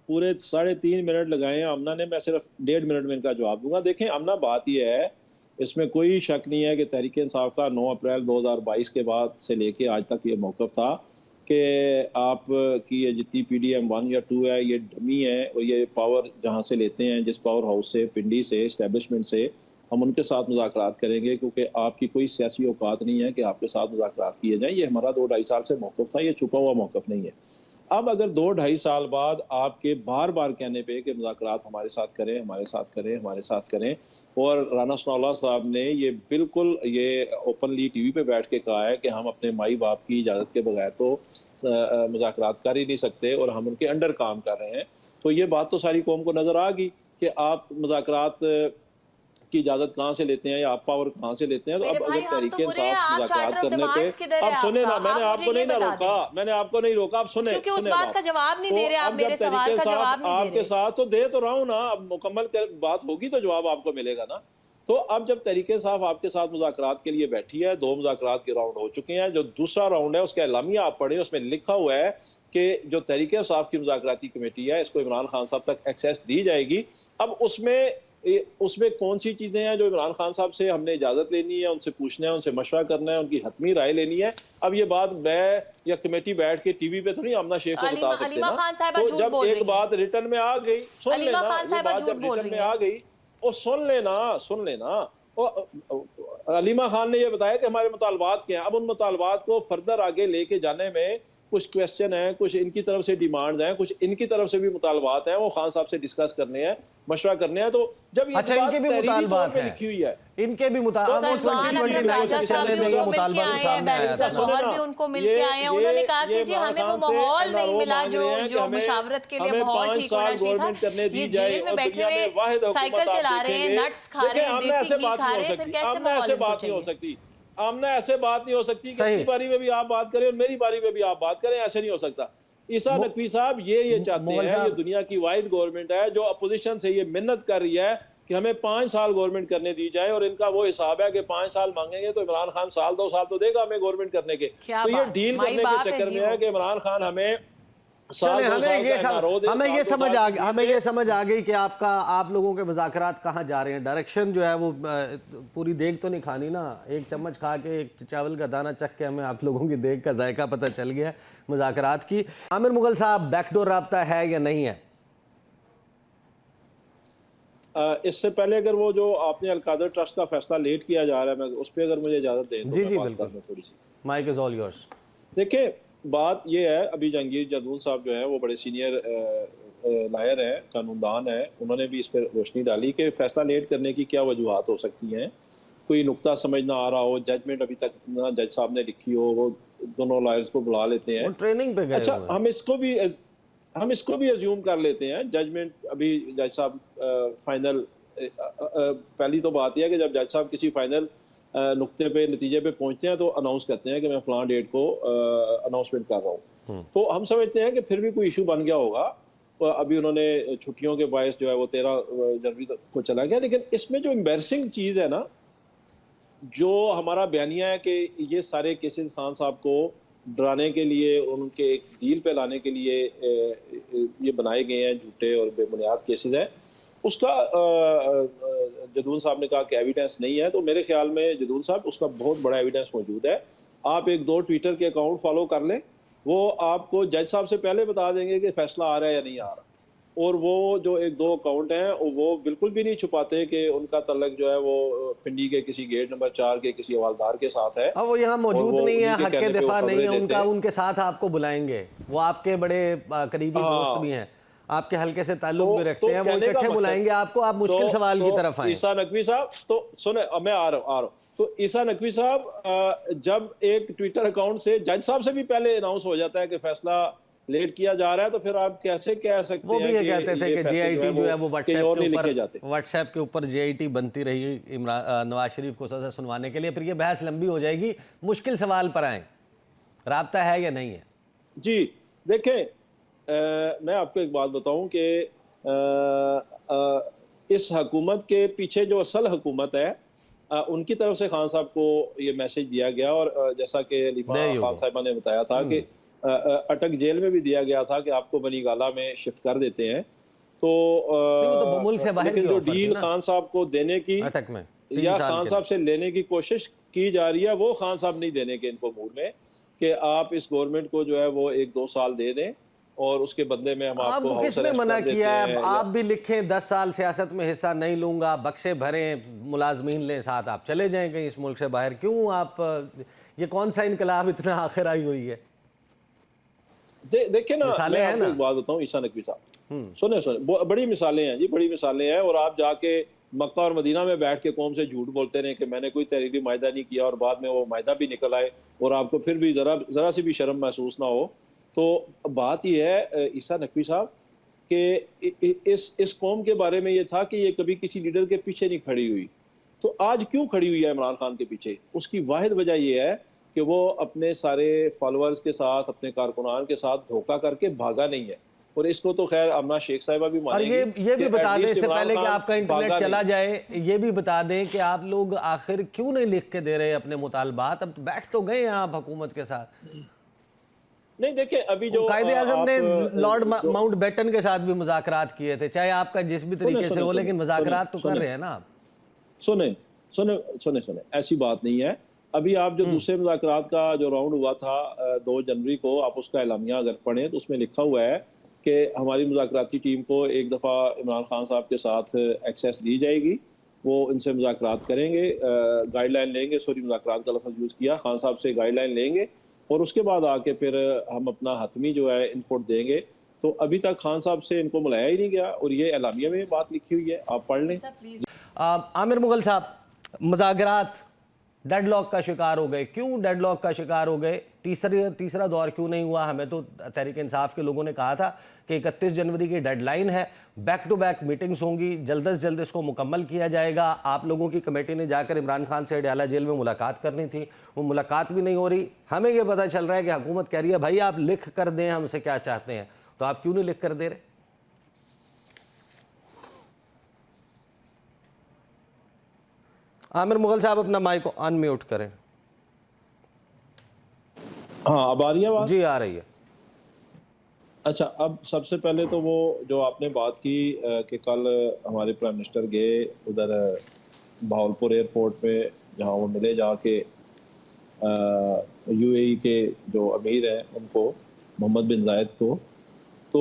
पूरे 3.5 मिनट लगाए हैं आमना ने, मैं सिर्फ 1.5 मिनट में इनका जवाब दूंगा। देखें आमना, बात यह है, इसमें कोई शक नहीं है कि तहरीक इंसाफ का 9 अप्रैल 2022 के बाद से लेके आज तक ये मौक़िफ़ था कि आप की ये जितनी PDM 1 या 2 है ये डमी है, और ये पावर जहाँ से लेते हैं, जिस पावर हाउस से, पिंडी से, इस्टेब्लिशमेंट से, हम उनके साथ मुज़ाकरात करेंगे, क्योंकि आपकी कोई सियासी औकात नहीं है कि आपके साथ मुज़ाकरात किए जाएँ। ये हमारा 2-2.5 साल से मौक़िफ़ था, ये छुपा हुआ मौक़िफ़ नहीं है। अब अगर 2-2.5 साल बाद आपके बार-बार कहने पे कि मुज़ाकरात हमारे साथ करें, हमारे साथ करें, हमारे साथ करें, और राना सनाउल्लाह साहब ने ये बिल्कुल ये ओपनली टीवी पे बैठ के कहा है कि हम अपने माई-बाप की इजाज़त के बगैर तो मुज़ाकरात कर ही नहीं सकते और हम उनके अंडर काम कर रहे हैं। तो ये बात तो सारी कौम को नज़र आ गई कि आप मुज़ाकरात की इजाज़त कहाँ से लेते हैं या आप पावर कहाँ से लेते हैं। तो अब अगर तहरीक इंसाफ मुज़ाकरात करने पे, अब सुने ना, मैंने आपको नहीं ना रोका, मैंने आपको नहीं रोका, अब सुने, क्योंकि उस बात का जवाब नहीं दे रहे आप, मेरे सवाल का जवाब नहीं दे रहे। आपके साथ तो दे तो रहा हूँ ना, अब मुकम्मल बात होगी तो जवाब आपको मिलेगा ना। तो अब जब तहरीक इंसाफ आपके साथ मुज़ाकरात के लिए बैठी है, 2 मुज़ाकरात के राउंड हो चुके हैं, जो दूसरा राउंड है उसका एलामिया आप पढ़ें, उसमें लिखा हुआ है कि जो तहरीक इंसाफ की मुज़ाकराती कमेटी है, इसको इमरान खान साहब तक एक्सेस दी जाएगी। अब उसमें कौन सी चीज़ें हैं जो इमरान खान साहब से हमने इजाज़त लेनी है, उनसे पूछना है, उनसे मशवरा करना है, उनकी हतमी राय लेनी है। अब ये बात मैं या कमेटी बैठ के टीवी पे तो नहीं आमना शेख को बता सकते ना। तो जब एक बात रिटर्न में आ गई, सुन लेना, ये बात जब रिटर्न में आ गई, और सुन लेना। अलीमा खान ने ये बताया कि हमारे मुतालबात क्या हैं। अब उन मुतालबात को फर्दर आगे लेके जाने में कुछ क्वेश्चन हैं, कुछ इनकी तरफ से डिमांड्स हैं, कुछ इनकी तरफ से भी मुतालबात हैं, वो खान साहब से डिस्कस करने हैं, मशवरा करने हैं। तो जब ये इनके भी मुतालबात हैं, लिखी हुई है, इनके भी मुतालबात, उनको मिल के आए हैं, उन्होंने कहा कि जी हमें वो माहौल नहीं मिला जो मुशावरत के लिए माहौल ठीक होना चाहिए था। ये जेल में बैठे हुए साइकिल चला रहे हैं, नट्स खा रहे हैं, देसी घी खा रहे हैं, फिर कैसे माहौल बात नहीं हो सकती। आमना ऐसे बात नहीं हो सकती कि अपनी बारी में भी आप बात करें और मेरी बारी में भी आप बात करें, ऐसे नहीं हो सकता। ईसा नकवी साहब ये चाहते हैं, ये दुनिया की वाहिद गवर्नमेंट है जो अपोजिशन से ये मिन्नत कर रही है कि हमें 5 साल गवर्नमेंट करने दी जाए, और इनका वो हिसाब है कि 5 साल मांगेंगे तो इमरान खान साल 2 साल तो देगा हमें गवर्नमेंट करने के। तो ये डील करने के चक्कर में है कि इमरान खान हमें हमें ये समझ आ गई कि आप लोगों के मुज़ाकरात कहाँ जा रहे हैं। डायरेक्शन जो है वो पूरी देग तो नहीं खानी ना, एक चम्मच खा के एक चावल का दाना चख के हमें आप लोगों की देग का जायका पता चल गया मुज़ाकरात की। आमिर मुगल साहब, बैकडोर राब्ता है या नहीं है? इससे पहले अगर वो जो आपने अलकादर ट्रस्ट का फैसला लेट किया जा रहा है, मैं उस पर अगर मुझे इजाज़त दें तो जी मैं बात बिल्कुल, करना थोड़ी सी। Mike is all yours. देखिए बात ये है, अभी जहांगीर जदून साहब जो हैं वो बड़े सीनियर लायर हैं, कानूनदान हैं, उन्होंने भी इस पर रोशनी डाली कि फैसला लेट करने की क्या वजूहात हो सकती हैं। कोई नुक्ता समझ ना आ रहा हो, जजमेंट अभी तक ना जज साहब ने लिखी हो, वो दोनों लायर्स को बुला लेते हैं, ट्रेनिंग पे गए। अच्छा हम इसको भी अज्यूम कर लेते हैं, जजमेंट अभी जज साहब फाइनल, पहली तो बात यह है कि जब जज साहब किसी फाइनल नुक्ते पे, नतीजे पे पहुंचते हैं तो अनाउंस करते हैं कि मैं फलां डेट को अनाउंसमेंट कर रहा हूँ। तो हम समझते हैं कि फिर भी कोई इशू बन गया होगा। अभी उन्होंने छुट्टियों के बायस जो है वो 13 जनवरी तक को चला गया। लेकिन इसमें जो एम्बैरसिंग चीज़ है ना, जो हमारा बयानिया है कि ये सारे केसेस खान साहब को डराने के लिए, उनके एक डील पे लाने के लिए ये बनाए गए हैं, झूठे और बेबुनियाद केसेस हैं, उसका जदून साहब ने कहा कि एविडेंस नहीं है। तो मेरे ख्याल में जदून साहब, उसका बहुत बड़ा एविडेंस मौजूद है। आप 1-2 ट्विटर के अकाउंट फॉलो कर लें, वो आपको जज साहब से पहले बता देंगे कि फैसला आ रहा है या नहीं आ रहा। और वो जो 1-2 अकाउंट हैं वो बिल्कुल भी नहीं छुपाते कि उनका तल्लक जो है वो पिंडी के किसी गेट नंबर 4 के किसी हवालदार के साथ है। वो यहाँ मौजूद नहीं है, हक के दिफा नहीं है उनका, उनके साथ आपको बुलाएंगे, वो आपके बड़े करीबी दोस्त भी हैं, आपके हल्के से ताल्लुक भी रखते हैं, वो इकट्ठे बुलाएंगे आपको, आप मुश्किल सवाल की तरफ आए। ईसा नकवी साहब, तो सुने, मैं आ रहा हूँ। तो ईसा नकवी साहब, जब एक ट्विटर अकाउंट से जज साहब से भी पहले अनाउंस हो जाता है कि फैसला लेट किया जा रहा है, तो फिर आप कैसे कह सकते हैं? वो भी ये कहते थे कि JIT जो है वो व्हाट्सएप के ऊपर JIT बनती रही नवाज शरीफ को सजा सुनवाने के लिए, फिर ये बहस लंबी हो जाएगी। मुश्किल सवाल पर आए, राब्ता है या नहीं है? जी देखें, मैं आपको एक बात बताऊं कि इस हुकूमत के पीछे जो असल हुकूमत है, उनकी तरफ से खान साहब को ये मैसेज दिया गया, और जैसा कि खान साहिबा ने बताया था कि अटक जेल में भी दिया गया था कि आपको बनी गाला में शिफ्ट कर देते हैं। तो मुल्क से बाहर लेकिन की जो ऑफर थी डील ना खान साहब को देने की अटक में 3 या साल खान के साहब से लेने की कोशिश की जा रही है, वो खान साहब नहीं देने के इनको मूड में कि आप इस गवर्नमेंट को जो है वो 1-2 साल दे दें और उसके बदले में हम आपको हाउस किसने अरेस्ट मना कर देते किया है? हैं। आप भी लिखें 10 साल सियासत में हिस्सा नहीं लूंगा, बक्से भरें, मुलाजमीन लें साथ, आप चले जाएं कहीं इस मुल्क से बाहर। क्यों आप ये कौन सा इनकलाब इतना आखिर आई हुई है? देखिए ना, मैं आपको एक बात बताऊं ईसा नकवी साहब, सुने बड़ी मिसालें हैं जी, बड़ी मिसालें हैं। और आप जाके मक्का और मदीना में बैठ के कौम से झूठ बोलते रहे कि मैंने कोई तहरीरी मायदा नहीं किया और बाद में वो मायदा भी निकल आए और आपको फिर भी जरा सी भी शर्म महसूस ना हो। तो बात यह है ईसा नकवी साहब कि इस कौम के बारे में ये था कि ये कभी किसी लीडर के पीछे नहीं खड़ी हुई। तो आज क्यों खड़ी हुई है इमरान खान के पीछे? उसकी वाहिद वजह यह है कि वो अपने सारे फॉलोअर्स के साथ, अपने कारकुनान के साथ धोखा करके भागा नहीं है। और इसको तो खैर अमना शेख साहिबा भी मानेंगी। और ये भी बता दें इससे पहले कि आपका इंटरनेट चला जाए, ये भी बता दें कि आप लोग आखिर क्यों नहीं लिख के दे रहे अपने मुतालबात? अब बैठ तो गए हैं आप हुकूमत के साथ। नहीं देखिए, अभी जो कायदे आज़म ने लॉर्ड माउंटबेटन के साथ भी मुज़ाकरात किए थे, चाहे आपका जिस भी तरीके से हो, लेकिन मुज़ाकरात तो कर रहे हैं ना आप। सुने ऐसी बात नहीं है। अभी आप जो दूसरे मुज़ाकरात का जो राउंड हुआ था 2 जनवरी को, आप उसका एलामिया अगर पढ़ें तो उसमें लिखा हुआ है कि हमारी मुज़ाकराती टीम को एक दफ़ा इमरान खान साहब के साथ एक्सेस दी जाएगी, वो इनसे मुज़ाकरात करेंगे, गाइडलाइन लेंगे, सॉरी मुज़ाकरात का लफ्ज़ यूज़ किया, खान साहब से गाइडलाइन लेंगे और उसके बाद आके फिर हम अपना हतमी जो है इनपुट देंगे। तो अभी तक खान साहब से इनको बुलाया ही नहीं गया और ये एलामिया में बात लिखी हुई है, आप पढ़ लें। आमिर मुगल साहब, मुज़ाकरात डेडलॉक का शिकार हो गए, क्यों डेडलॉक का शिकार हो गए? तीसरा दौर क्यों नहीं हुआ? हमें तो तहरीक इंसाफ के लोगों ने कहा था कि 31 जनवरी की डेडलाइन है, बैक टू बैक मीटिंग्स होंगी, जल्द से जल्द इसको मुकम्मल किया जाएगा। आप लोगों की कमेटी ने जाकर इमरान खान से अडयाला जेल में मुलाकात करनी थी, वो मुलाकात भी नहीं हो रही। हमें यह पता चल रहा है कि हुकूमत कह रही है भाई आप लिख कर दें हमसे क्या चाहते हैं, तो आप क्यों नहीं लिख कर दे रहे? आमिर मुगल साहब अपना माइक को अनम्यूट करें। हाँ, अब आ रही है आवाज़? जी आ रही है। अच्छा, अब सबसे पहले तो वो जो आपने बात की कि कल हमारे प्राइम मिनिस्टर गए उधर भावलपुर एयरपोर्ट पे, जहाँ वो मिले जाके यूएई के जो अमीर हैं उनको, मोहम्मद बिन जायद को। तो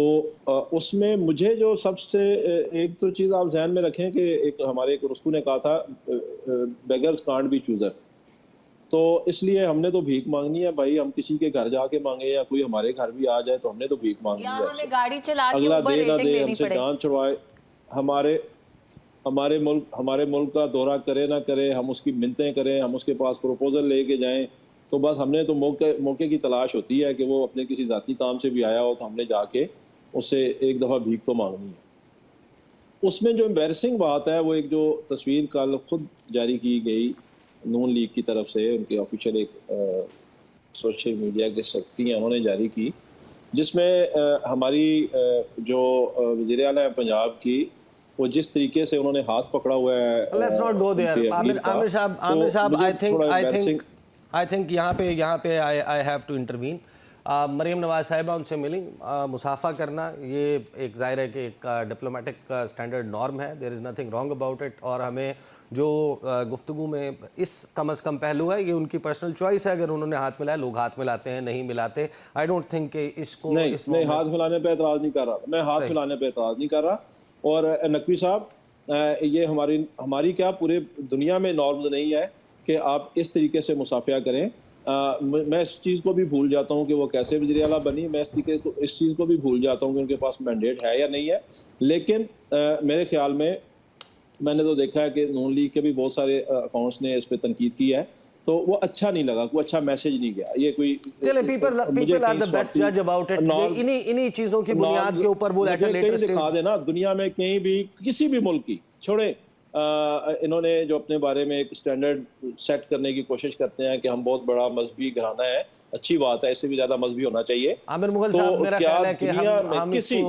उसमें मुझे जो सबसे एक तो चीज़ आप जहन में रखें कि एक हमारे एक रुस्तु ने कहा था बेगर्स कांट बी चूज़र। तो इसलिए हमने तो भीख मांगनी है भाई, हम किसी के घर जाके मांगे या कोई हमारे घर भी आ जाए तो हमने तो भीख मांगनी है। गाड़ी चला के अगला ऊबर दे ना रेटिंग दे, लेनी हमसे पड़े। जान छुड़वाए, हमारे मुल्क का दौरा करे ना करे, हम उसकी मिन्नतें करें, हम उसके पास प्रपोजल लेके जाएं, तो बस हमने तो मौके की तलाश होती है कि वो अपने किसी ज़ाती काम से भी आया हो तो हमने जाके उससे एक दफ़ा भीख तो मांगनी है। उसमें जो एम्बैरसिंग बात है वो एक जो तस्वीर कल खुद जारी की गई नून लीग की तरफ से, उनके ऑफिशियल एक सोशल मीडिया के सेक्रेटरी हैं उन्होंने जारी की, जिसमें हमारी जो वज़ीर आला है पंजाब की, वो जिस तरीके से उन्होंने हाथ पकड़ा हुआ है। Let's not go there. Aamir साहब आई थिंक यहाँ पे I have to intervene. Maryam Nawaz साहिबा उनसे मिली, मुसाफा करना ये एक ज़ाहिर है कि एक डिप्लोमेटिक स्टैंडर्ड नॉर्म है, there is nothing wrong about it. और हमें जो गुफ्तगू में इस कम अज़ कम पहलू है, ये उनकी पर्सनल चॉइस है, अगर उन्होंने हाथ मिलाया, लोग हाथ मिलाते हैं, नहीं मिलाते। आई डोंट थिंक कि इसको नहीं हाथ मिलाने पे एतराज़ नहीं कर रहा, मैं हाथ मिलाने पे एतराज़ नहीं कर रहा। और नकवी साहब, ये हमारी क्या पूरे दुनिया में नॉर्म्स नहीं है कि आप इस तरीके से मुसाफिया करें। मैं इस चीज़ को भी भूल जाता हूँ कि वो कैसे वज़ीर आला बनी, मैं इस चीज़ को भी भूल जाता हूँ कि उनके पास मैंडेट है या नहीं है। लेकिन मेरे ख्याल में मैंने तो देखा है कि नून लीग के भी बहुत सारे अकाउंट्स ने इस पे तनकीद की है, तो वो अच्छा नहीं लगा, कोई अच्छा मैसेज नहीं गया। ये कोई चले पीपल आर द बेस्ट जज अबाउट इट। इन्हीं चीज़ों की बुनियाद के ऊपर वो लेटर दिखा देना दुनिया में कहीं भी किसी भी मुल्क की छोड़े, इन्होंने जो अपने बारे में एक स्टैंडर्ड सेट करने की कोशिश करते हैं कि हम बहुत बड़ा मजहबी घराना है, अच्छी बात है, इससे भी ज़्यादा मजहबी होना चाहिए। आमिर मुगल साहब, मेरा ख्याल है कि हम किसी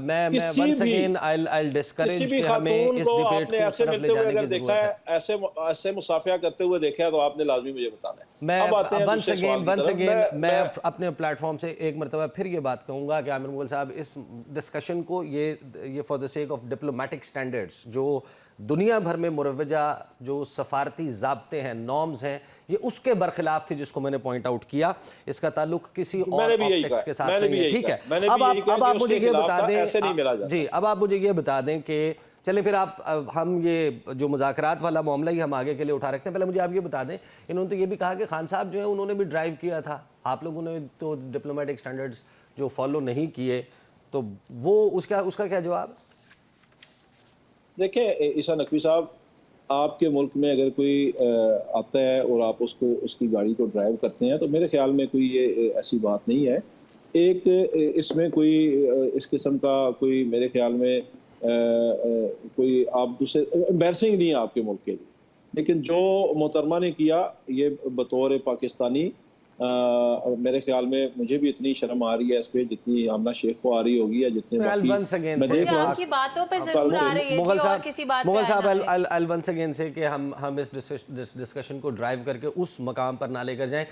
मैं once again I'll discourage किसी भी कि हमें खातून इस को डिबेट आपने को ऐसे तरफ ले मिलते हुए जाने अगर की देखा जरूरत है, ऐसे मुसाफिया करते हुए देखा है, तो आपने लाजमी मुझे बताना है। मैं अब आते हैं once दूसरे सवाल की तरफ। again मैं अपने प्लेटफॉर्म से एक मरतबा फिर ये बात कहूँगा कि आमिर मुगल साहब इस डिस्कशन को ये for the sake of diplomatic standards जो दुनिया भर में मुरवजा जो सफारती ज़ाब्ते हैं, नॉर्म्स हैं, ये उसके बरखिलाफ थी जिसको मैंने पॉइंट आउट किया। इसका ताल्लुक किसी और ऑप्टिक्स के साथ नहीं है। ठीक है, अब आप मुझे ये बता दें, जी अब आप मुझे ये बता दें कि चलें फिर हम ये जो मुज़ाकरात वाला मामला ही हम आगे के लिए उठा रखते हैं। पहले मुझे आप ये बता दें, इन्होंने तो ये भी कहा कि खान साहब जो है उन्होंने भी ड्राइव किया था, आप लोगों ने तो डिप्लोमेटिक स्टैंडर्ड्स जो फॉलो नहीं किए, तो वो उसका क्या जवाब? देखें ईसा नकवी साहब, आपके मुल्क में अगर कोई आता है और आप उसकी गाड़ी को ड्राइव करते हैं, तो मेरे ख्याल में कोई ये ऐसी बात नहीं है। एक इसमें कोई इस किस्म का कोई मेरे ख्याल में कोई आप दूसरे एम्बैरसिंग नहीं है आपके मुल्क के लिए। लेकिन जो मोहतरमा ने किया, ये बतौर पाकिस्तानी मेरे ख्याल में मुझे भी इतनी शर्म आ रही है इस पे जितनी आमना शेख को आ रही होगी या जितने आपकी बातों पे जरूर आ रही है मुगल और किसी बात मुगल साहब I'll once again से कि हम इस डिस्कशन को ड्राइव करके उस मकाम पर ना लेकर जाएं